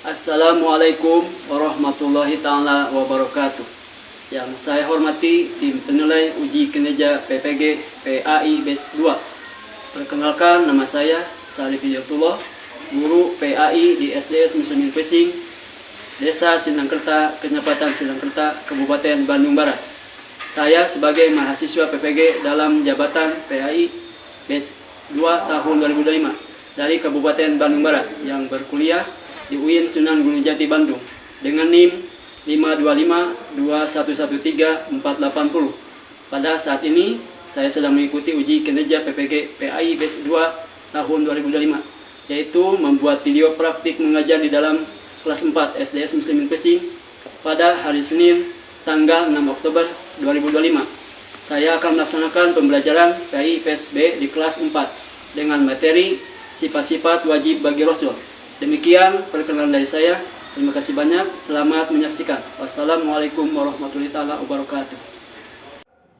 Assalamualaikum warahmatullahi ta'ala wabarakatuh. Yang saya hormati tim penilai uji kinerja PPG PAI Batch 2. Perkenalkan, nama saya Salih Hidayatullah, guru PAI di SDS Muslimin Pesing, Desa Silangkerta, Kecamatan Silangkerta, Kabupaten Bandung Barat. Saya sebagai mahasiswa PPG dalam jabatan PAI Batch 2 tahun 2005 dari Kabupaten Bandung Barat yang berkuliah di UIN Sunan Gunung Jati Bandung dengan NIM 5252113 480. Pada saat ini saya sedang mengikuti uji kinerja PPG PAI Batch 2 tahun 2005, yaitu membuat video praktik mengajar di dalam kelas 4 SDS Muslimin Pesing pada hari Senin tanggal 6 Oktober 2025. Saya akan melaksanakan pembelajaran PAI PSB di kelas 4 dengan materi sifat-sifat wajib bagi Rasul. Demikian perkenalan dari saya. Terima kasih banyak. Selamat menyaksikan. Wassalamualaikum warahmatullahi wabarakatuh.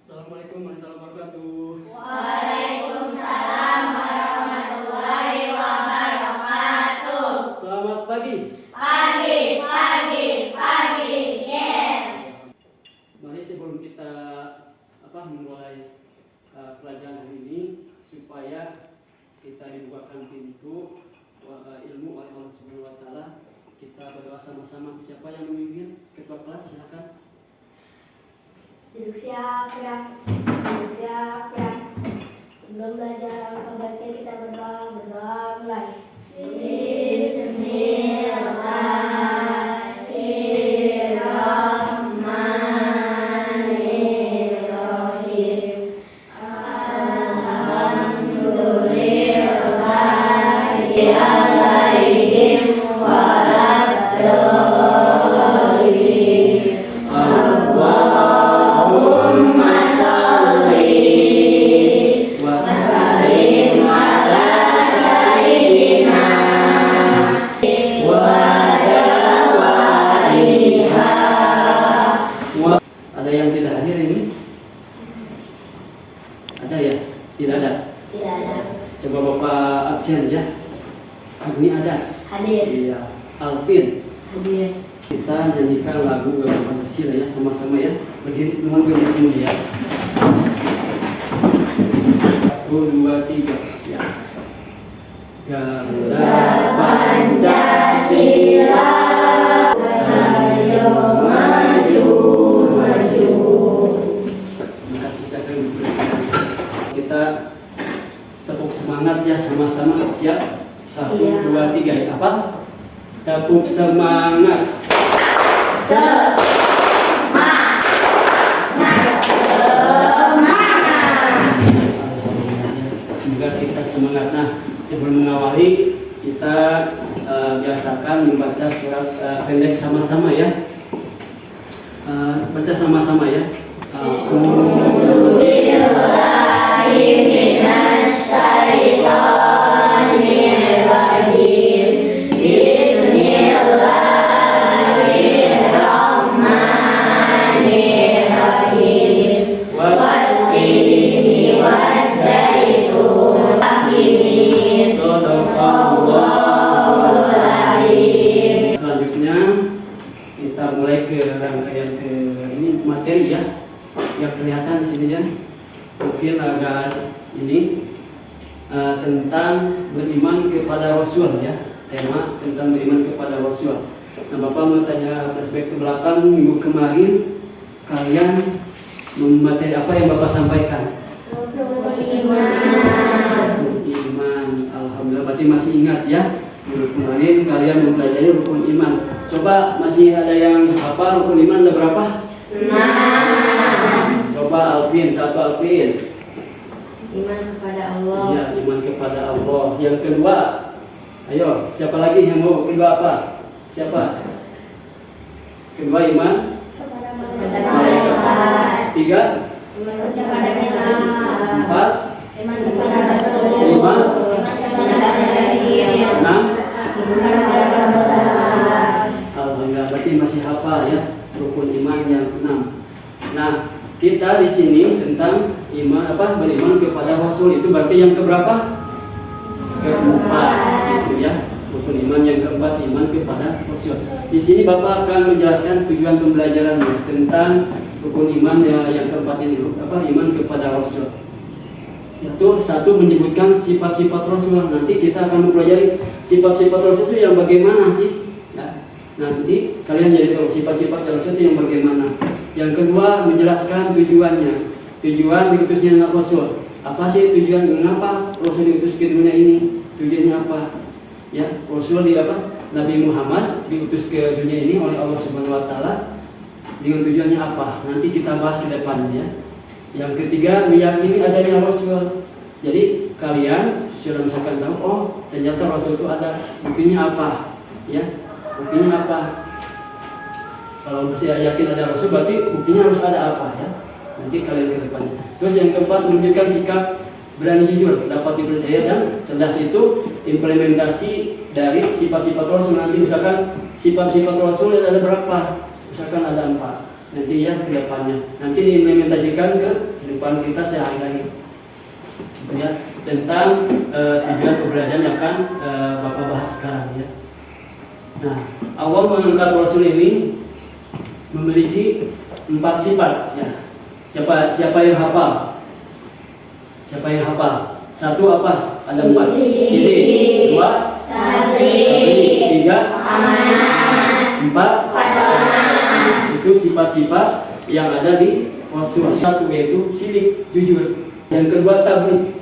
Assalamualaikum warahmatullahi wabarakatuh. Waalaikumsalam warahmatullahi wabarakatuh. Selamat pagi. Pagi, yes. Mari sebelum kita memulai pelajaran hari ini, supaya kita dibukakan pintu ilmu oleh Allah Subhanahu wa taala, kita berdoa sama-sama. Siapa yang memimpin ketua kelas? Silakan. Duduk siap, gerak. Sebelum belajar alfabetnya kita berdoa mulai. Bismillahirrahmanirrahim. Alhamdulillahi alaihim waladdallin. Allahumma sholli wa sallim ala sayyidina wa dawaiha. Ada yang tidak hadir ini? Ada ya? Tidak ada? Tidak ada. Coba Bapak absen ya. Ini ada? Hadir. Iya. Alvin. Hadir. Kita nyanyikan lagu Garuda Pancasila ya, sama-sama ya. Berdiri, mohon berdiri sini ya. 1, 2, 3 ya. Garuda Pancasila, ayo maju. Terima kasih, saya akan kita tepuk semangat ya sama-sama. Siap? 1, 2, 3 ya. Apa? Tepuk semangat. Semoga kita semangat. Nah, sebelum mengawali, kita biasakan membaca surat pendek sama-sama ya. Baca sama-sama ya. Bismillahirrahmanirrahim. Bismillahirrahmanirrahim. Wattini wazzaitun ini sadaqallahul azim. Selanjutnya kita mulai ke rangkaian ke ini materi ya, yang kelihatan di sini ya. Mungkin agak ini tentang beriman kepada Rasul ya, tema tentang beriman kepada Rasul. Nah, Bapak mau tanya flashback ke belakang, minggu kemarin kalian materi apa yang Bapak sampaikan? Iman. Alhamdulillah, berarti masih ingat ya. Minggu kemarin kalian mempelajari rukun iman. Coba masih ada yang hafal rukun iman ada berapa? 6. Coba Alvin, satu Alvin. Iman kepada Allah. Iya, iman kepada Allah. Yang kedua, ayo, siapa lagi yang mau kedua apa? Siapa? Kedua iman Kepada malaikat. 3, Iman kepada kitab. 4, Iman kepada Rasul. 5, Iman kepada hari. 6. Iman kepada Tuhan. Alhamdulillah, berarti masih hafal ya rukun iman yang 6. Nah, kita di sini tentang iman beriman kepada Rasul, itu berarti yang keberapa? Keempat, itu ya rukun iman iman. Yang keempat, iman kepada Rasul. Di sini Bapak akan menjelaskan tujuan pembelajarannya tentang rukun iman yang keempat ini, iman kepada Rasul. Itu satu, menyebutkan sifat-sifat Rasul. Nanti kita akan mempelajari sifat-sifat Rasul itu yang bagaimana sih ya. Nanti kalian jadi tahu sifat-sifat Rasul itu yang bagaimana. Yang kedua, menjelaskan tujuannya, tujuan diutusnya Rasul. Apa sih tujuan, mengapa Rasul diutus ke dunia ini, tujuannya apa ya. Rasul Nabi Muhammad diutus ke dunia ini oleh Allah Subhanahu wa taala dengan tujuannya apa, nanti kita bahas ke depannya. Yang ketiga, meyakini adanya Rasul. Jadi kalian sudah misalkan tahu, oh ternyata Rasul itu ada, buktinya apa ya, buktinya apa. Kalau saya yakin ada Rasul, berarti buktinya harus ada apa ya, nanti kalian ke depannya. Terus yang keempat, menunjukkan sikap berani jujur, dapat dipercaya dan cerdas. Itu implementasi dari sifat-sifat Rasul. Nanti misalkan sifat-sifat Rasul ada berapa, misalkan ada 4, nanti ya ke depannya, nanti diimplementasikan ke kehidupan kita sehari-hari ya, tentang tujuan pembelajaran yang akan Bapak bahas sekarang ya. Nah, Allah mengangkat Rasul ini memiliki 4 sifat ya. Siapa yang hafal? Siapa yang hafal? 1 apa? Ada 4. Sidik. 2 tabligh. 3 amanah. 4 itu sifat-sifat yang ada di Rasul. 1 yaitu sidik, jujur. Yang kedua, tabligh,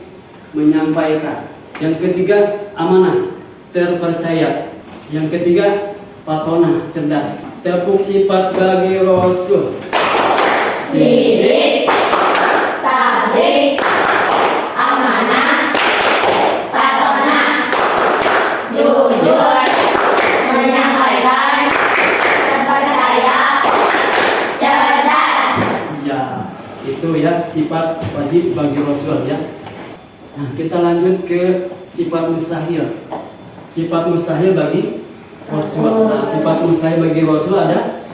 menyampaikan. Yang ketiga, amanah, terpercaya. Yang ketiga, fatonah, cerdas. Tepuk sifat bagi Rasul. Sidik, tabligh, amanah, fatonah, jujur, menyampaikan, terpercaya, cerdas. Ya, itu ya sifat wajib bagi Rasul ya. Nah, kita lanjut ke sifat mustahil. Sifat mustahil bagi Rasul. Nah, sifat mustahil bagi Rasul ada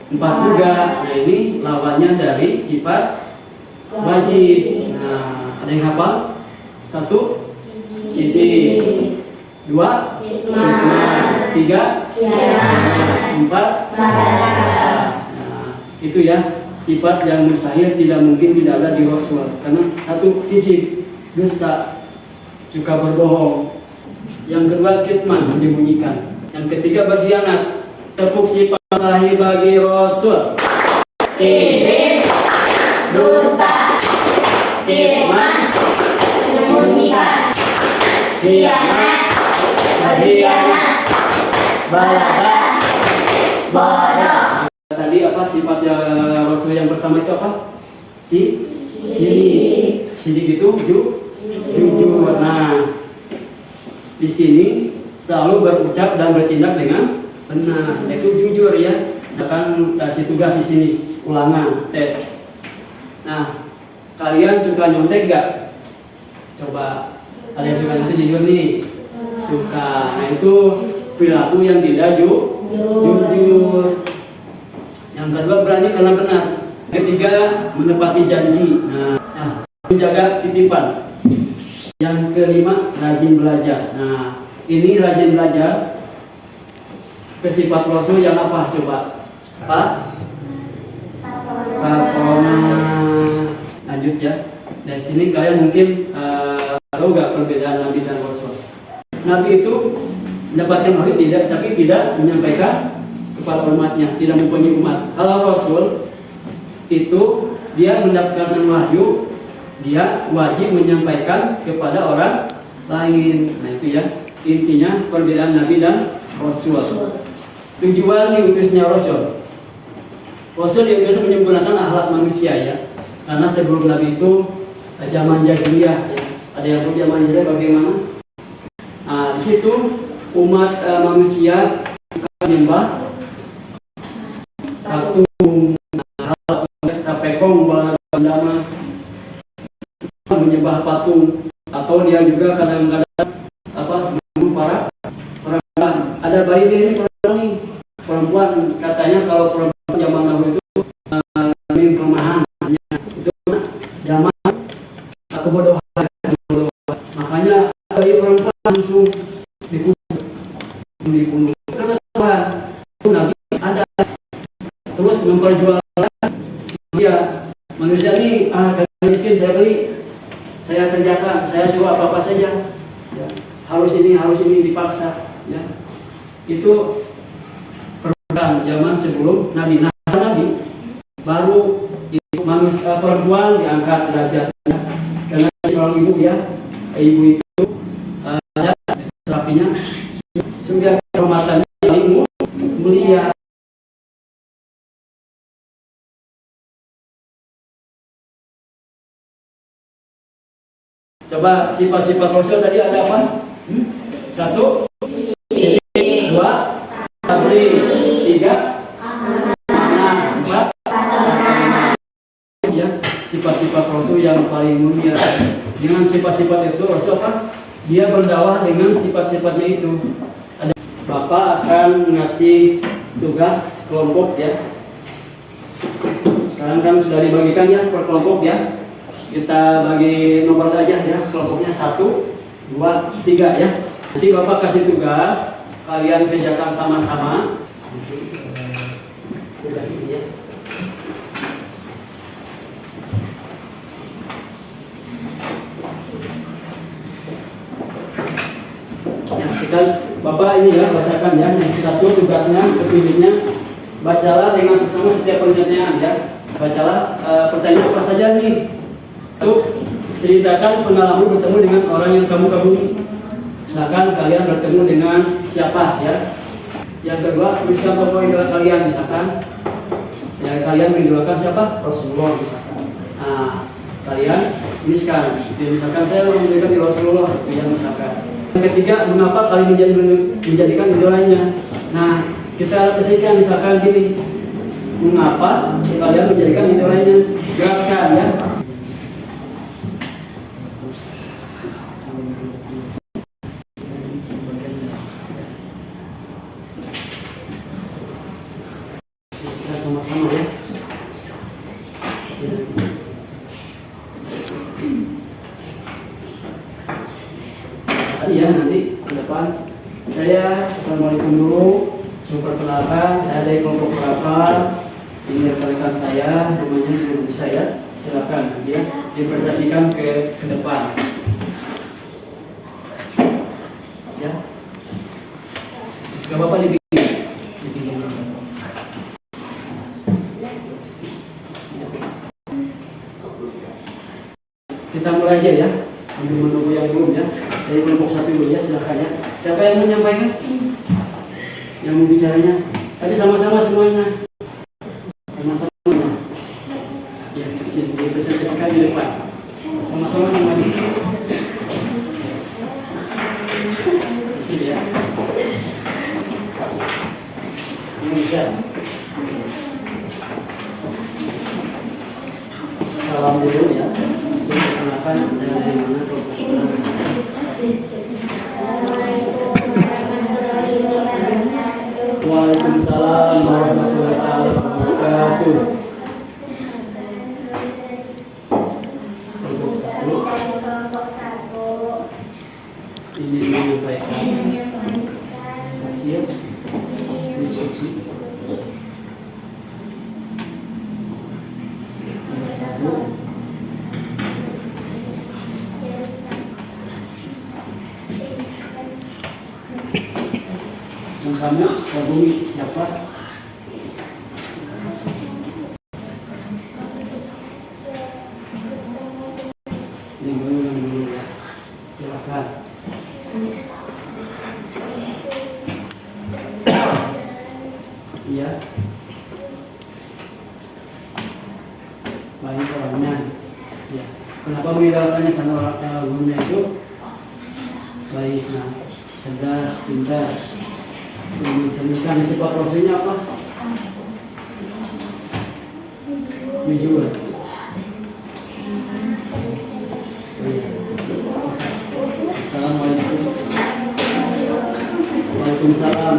4 juga. Nah, ini lawannya dari sifat wajib. Nah, ada yang hafal? 1 izin, 2 hikmah, 3 4 nah, itu ya sifat yang mustahil, tidak mungkin tidak ada di Rasul. Karena 1 izin, dusta, suka berbohong. Yang kedua, kitman, menyembunyikan. Yang ketiga, berkhianat. Tepuk sifat mustahil bagi Rasul. Izin, dusta, firman, menyembunyikan, khianat, berkhianat, balada, bodoh. Tadi apa sifat Rasul yang pertama itu apa? Sidik. Sidik itu jujur. Nah, di sini selalu berucap dan bertindak dengan benar, itu jujur ya. Akan kasih tugas di sini, ulangan, tes. Nah, kalian suka nyontek gak? Coba, kalian suka nyontek jujur nih? Suka. Nah, itu perilaku yang tidak jujur. Yang kedua, berani karena benar. Ketiga, menepati janji. Nah, menjaga titipan. Yang kelima, rajin belajar. Nah, ini rajin belajar. Sifat Rasul yang apa coba? Lanjut ya. Dari sini kalian mungkin tahu gak perbedaan Nabi dan Rasul? Nabi itu mendapatkan wahyu tidak, tapi tidak menyampaikan kepada umatnya, tidak mempunyai umat. Kalau Rasul itu dia mendapatkan wahyu, dia wajib menyampaikan kepada orang lain. Nah, itu ya intinya perbedaan Nabi dan Rasul. Tujuan diutusnya Rasul. Rasul diutus menyempurnakan akhlak manusia ya. Karena sebelum Nabi itu zaman jahiliyah ya. Ada yang zaman jahiliyah bagaimana? Nah, di situ umat manusia menyembah patung, tapekong, bandama, menyembah patung, atau dia juga kadang-kadang membunuh para perempuan. Ada bayi ini perempuan, katanya kalau perempuan zaman dahulu itu kelemahan, itu zaman kebodohan, makanya bayi perempuan langsung dikubur. memperjuangkan manusia ini karena miskin saya beli, saya kerjakan, saya suruh apa saja, ya. harus ini dipaksa, ya. Itu perbuatan zaman sebelum Nabi. Nah, Nabi baru itu manusia perempuan diangkat derajatnya karena seorang ibu, ya, ibu itu ada terapinya sehingga kehormatannya paling mulia. Coba sifat-sifat Rasul tadi ada apa? 1, sedih, 2, tabli, 3, amanah, 4, ya, sifat-sifat Rasul yang paling mulia. Dengan sifat-sifat itu Rasul apa? Dia berdakwah dengan sifat-sifatnya itu. Ada Bapak akan ngasih tugas kelompok, ya. Sekarang kan sudah dibagikan, ya, per kelompok, ya. Kita bagi nomor aja, ya, kelompoknya 1, 2, 3, ya. Nanti Bapak kasih tugas, kalian kerjakan sama-sama. Tugas ini, ya. Ya, sekarang Bapak ini, ya, bacakan, ya. Yang 1 tugasnya, petunjuknya, bacalah dengan sesama setiap pertanyaan, ya. Bacalah pertanyaan apa saja nih. Itu ceritakan pengalaman bertemu dengan orang yang kamu kagumi. Misalkan kalian bertemu dengan siapa, ya. Yang kedua, tuliskan tokoh idola kalian, misalkan. Ya, kalian mengidolakan siapa? Rasulullah, misalkan. Nah, kalian tuliskan. Misalkan saya mengidolakan di Rasulullah, ya, misalkan. Yang ketiga, mengapa kalian menjadikan idolanya? Nah, kita pastikan misalkan gini. Mengapa kalian menjadikan idolanya? Jelaskan, ya. Sama-sama, ya. Kasih, ya, nanti ke depan. Saya assalamualaikum dulu. Saya perkenalkan, saya dari kelompok berapa. Ini rekan-rekan saya, namanya belum bisa, ya. Silakan, ya, dipresentasikan ke depan. Ya. Gak apa-apa dibikin. Kita mulai aja, ya, sambil menunggu yang belum, ya. Dari kelompok 1 dulu, ya, silakan, ya. Siapa yang menyampaikan? Yang mau bicaranya? Tapi sama-sama semuanya. Sama-sama. Ya, sini dipresentasikan di depan. Sama-sama semuanya. Di sini, ya. Ini bisa. Salam dulu, ya. Saya perkenalkan, saya dari mana, kelompok berapa. Waalaikumsalam warahmatullahi wabarakatuh. Kelompok 1 Ini menyampaikan hasil diskusi. Yang 1, kamu kagumi siapa? Yang dulu, ya. Silakan. Iya. Baik orangnya. Ya. Kenapa mengidolakannya? Karena orang gurunya itu baik, nah, cerdas, pintar. Mencerminkan sifat Rasulnya apa? Jujur. Assalamualaikum. Waalaikumsalam.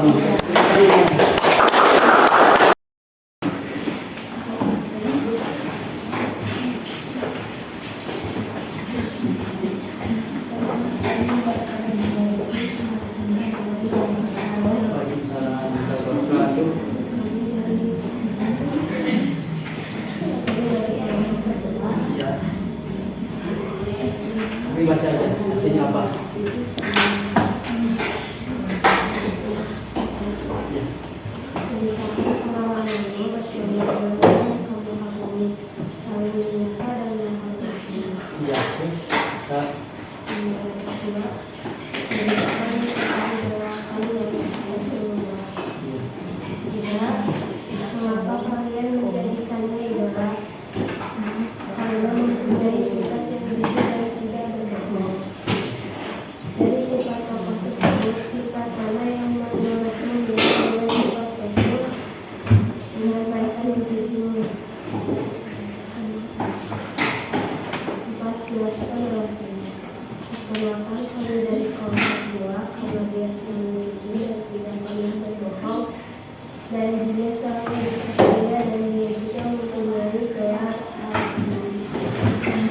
dan dia selalu bersedia dan dia bisa kembali ke hati.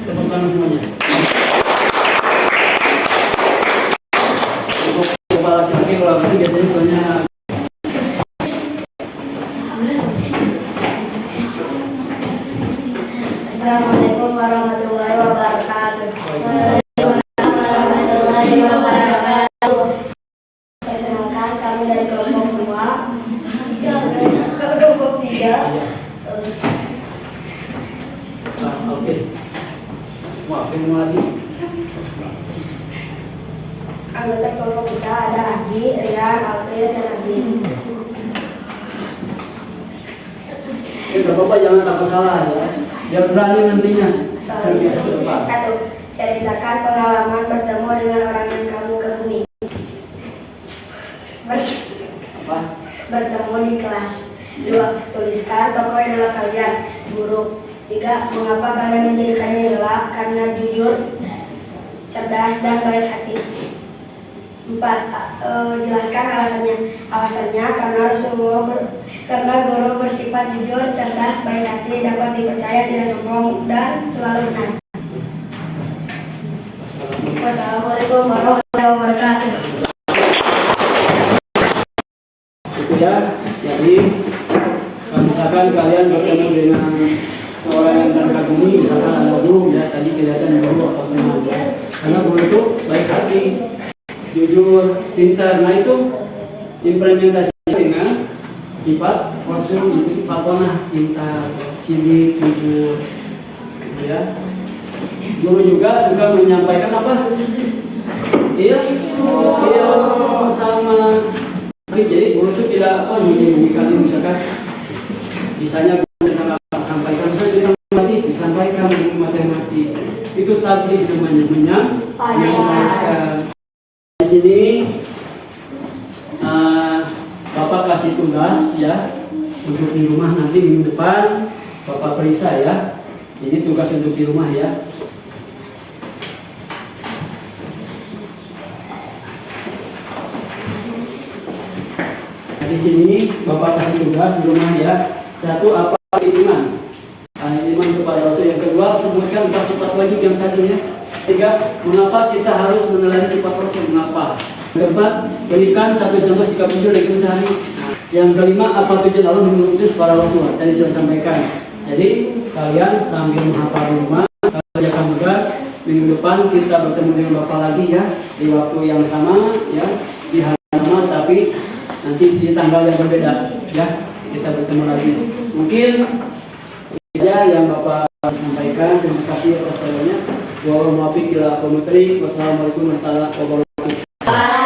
Tepuk tangan semuanya. Untuk kepala laki-laki kalau laki biasanya soalnya Assalamualaikum warahmatullahi wabarakatuh. Waalaikumsalam warahmatullahi wabarakatuh. Perkenalkan kami dari kelompok 2, kelompok 3. oke. Wah, pengen lagi. Anggota kelompok kita ada Adi, Rian, Alfred, dan Adi. Bapak jangan takut salah ya. Biar berani nantinya. Satu, ceritakan pengalaman bertemu dengan orang yang kamu kagumi. Apa? Bertemu di kelas. 2, tuliskan tokoh idola kalian, guru. 3, mengapa kalian menjadikannya idola? Karena jujur, cerdas, dan baik hati. 4, jelaskan alasannya. Alasannya karena guru bersifat jujur, cerdas, baik hati, dapat dipercaya, tidak sombong, dan selalu benar. Wassalamualaikum warahmatullahi wabarakatuh. Itu ya. Jadi kalau misalkan kalian bertemu dengan seorang yang kalian kagumi, misalkan ada guru ya, tadi kelihatan guru apa semua. Karena guru itu baik hati, jujur, pintar. Nah itu implementasi dengan sifat kosong itu pakonah, pintar, sidik, jujur, gitu ya. Guru juga suka menyampaikan apa? Iya, sama. Jadi guru itu tidak menyembunyikan, misalkan misalnya guru tentang sampaikan saja disampaikan dengan matematik. Itu tadi namanya menyampaikan. Di sini Bapak kasih tugas ya untuk di rumah nanti minggu depan Bapak periksa ya. Ini tugas untuk di rumah ya. Di sini Bapak kasih tugas di rumah ya. 1, apa iman? Iman kepada Rasul. Yang kedua, sebutkan 4 sifat wajib yang tadi ya. 3, mengapa kita harus menelani sifat Rasul? Mengapa? Keempat, berikan 1 contoh sikap jujur dari sehari. Yang kelima, apa tujuan Allah mengutus para Rasul? Tadi sudah sampaikan. Jadi kalian sambil menghafal rumah, kerjakan tugas. Minggu depan kita bertemu dengan Bapak lagi ya, di waktu yang sama ya, di hari yang sama, tapi nanti di tanggal yang berbeda ya, kita bertemu lagi. Mungkin saja yang Bapak sampaikan. Terima kasih atas sarannya. Wassalamualaikum warahmatullahi wabarakatuh.